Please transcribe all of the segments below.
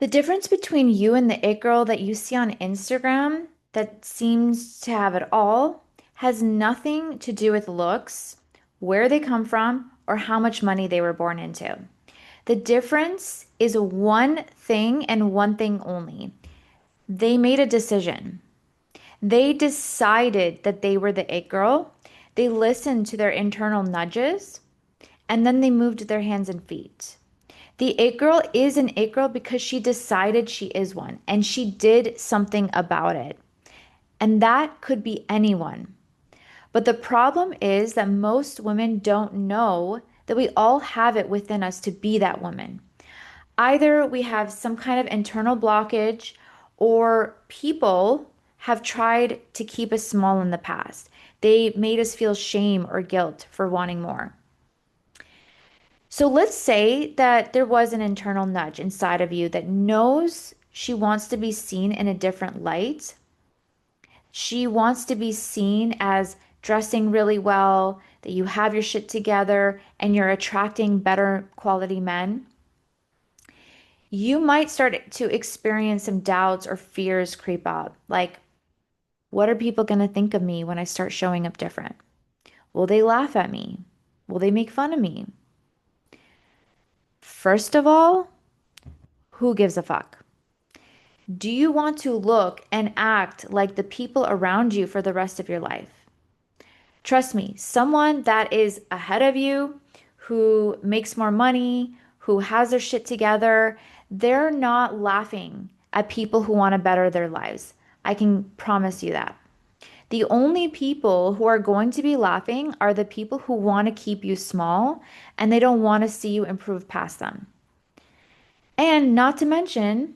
The difference between you and the it girl that you see on Instagram that seems to have it all has nothing to do with looks, where they come from, or how much money they were born into. The difference is one thing and one thing only. They made a decision. They decided that they were the it girl. They listened to their internal nudges and then they moved their hands and feet. The it girl is an it girl because she decided she is one and she did something about it. And that could be anyone. But the problem is that most women don't know that we all have it within us to be that woman. Either we have some kind of internal blockage or people have tried to keep us small in the past. They made us feel shame or guilt for wanting more. So let's say that there was an internal nudge inside of you that knows she wants to be seen in a different light. She wants to be seen as dressing really well, that you have your shit together, and you're attracting better quality men. You might start to experience some doubts or fears creep up. Like, what are people going to think of me when I start showing up different? Will they laugh at me? Will they make fun of me? First of all, who gives a fuck? Do you want to look and act like the people around you for the rest of your life? Trust me, someone that is ahead of you, who makes more money, who has their shit together, they're not laughing at people who want to better their lives. I can promise you that. The only people who are going to be laughing are the people who want to keep you small and they don't want to see you improve past them. And not to mention,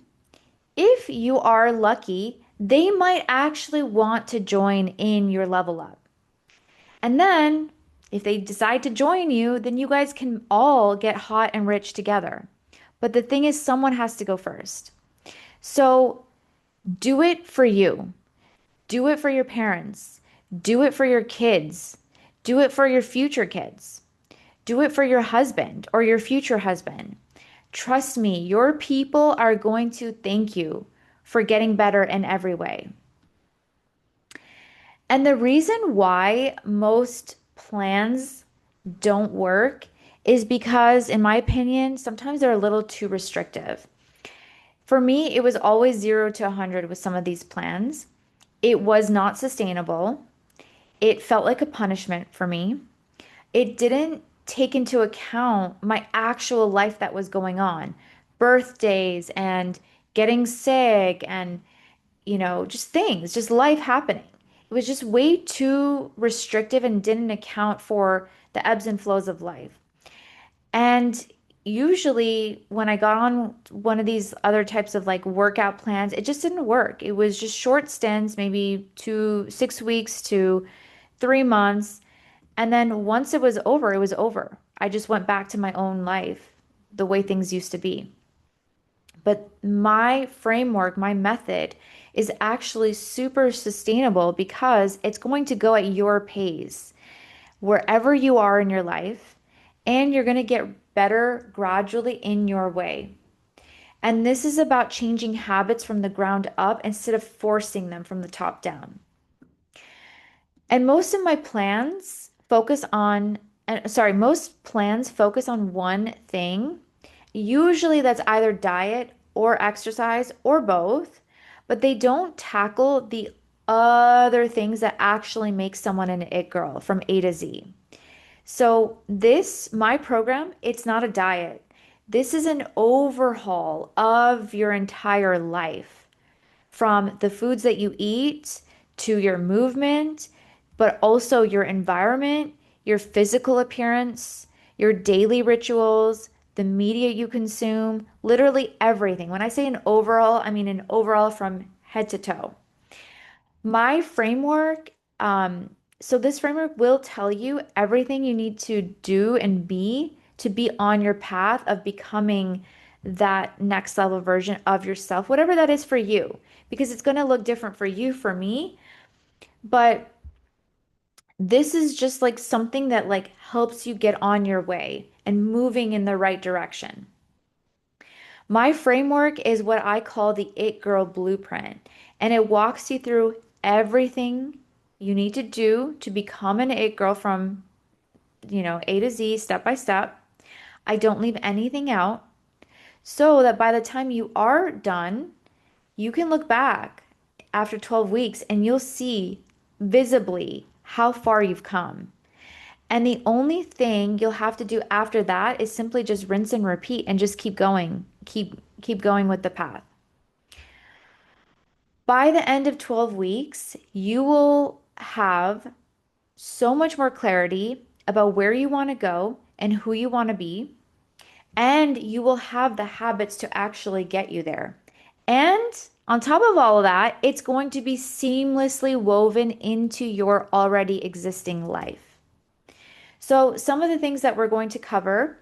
if you are lucky, they might actually want to join in your level up. And then, if they decide to join you, then you guys can all get hot and rich together. But the thing is, someone has to go first. So do it for you. Do it for your parents. Do it for your kids. Do it for your future kids. Do it for your husband or your future husband. Trust me, your people are going to thank you for getting better in every way. And the reason why most plans don't work is because, in my opinion, sometimes they're a little too restrictive. For me, it was always 0 to 100 with some of these plans. It was not sustainable. It felt like a punishment for me. It didn't take into account my actual life that was going on, birthdays and getting sick and, just things, just life happening. It was just way too restrictive and didn't account for the ebbs and flows of life. And usually when I got on one of these other types of like workout plans, it just didn't work. It was just short stints, maybe 6 weeks to 3 months. And then once it was over, it was over. I just went back to my own life, the way things used to be. But my framework, my method is actually super sustainable because it's going to go at your pace, wherever you are in your life, and you're going to get better gradually in your way. And this is about changing habits from the ground up instead of forcing them from the top down. And most plans focus on one thing. Usually that's either diet or exercise or both, but they don't tackle the other things that actually make someone an it girl from A to Z. So my program, it's not a diet. This is an overhaul of your entire life, from the foods that you eat to your movement, but also your environment, your physical appearance, your daily rituals, the media you consume, literally everything. When I say an overall, I mean an overall from head to toe. My framework, so this framework will tell you everything you need to do and be to be on your path of becoming that next level version of yourself, whatever that is for you, because it's going to look different for you, for me, but this is just like something that helps you get on your way and moving in the right direction. My framework is what I call the It Girl Blueprint, and it walks you through everything you need to do to become an It Girl from, A to Z, step by step. I don't leave anything out so that by the time you are done, you can look back after 12 weeks and you'll see visibly how far you've come. And the only thing you'll have to do after that is simply just rinse and repeat and just keep going. Keep going with the path. By the end of 12 weeks, you will have so much more clarity about where you want to go and who you want to be, and you will have the habits to actually get you there. And on top of all of that, it's going to be seamlessly woven into your already existing life. So, some of the things that we're going to cover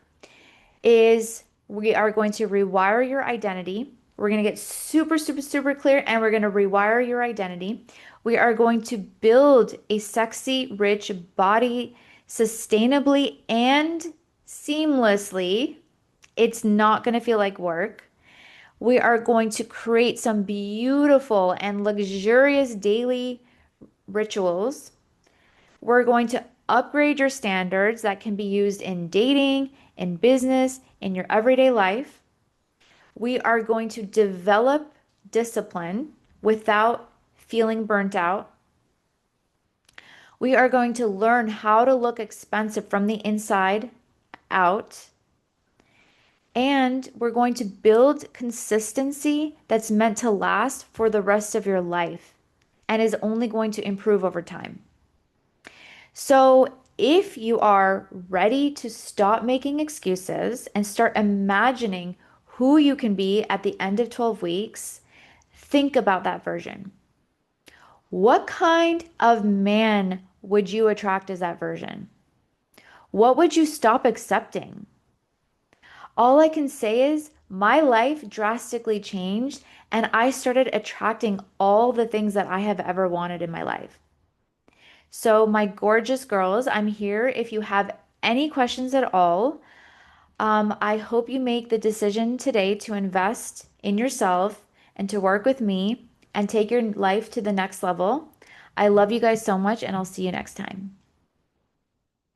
is we are going to rewire your identity. We're going to get super, super, super clear and we're going to rewire your identity. We are going to build a sexy, rich body sustainably and seamlessly. It's not going to feel like work. We are going to create some beautiful and luxurious daily rituals. We're going to upgrade your standards that can be used in dating, in business, in your everyday life. We are going to develop discipline without feeling burnt out. We are going to learn how to look expensive from the inside out. And we're going to build consistency that's meant to last for the rest of your life and is only going to improve over time. So, if you are ready to stop making excuses and start imagining who you can be at the end of 12 weeks, think about that version. What kind of man would you attract as that version? What would you stop accepting? All I can say is my life drastically changed and I started attracting all the things that I have ever wanted in my life. So, my gorgeous girls, I'm here if you have any questions at all. I hope you make the decision today to invest in yourself and to work with me and take your life to the next level. I love you guys so much, and I'll see you next time.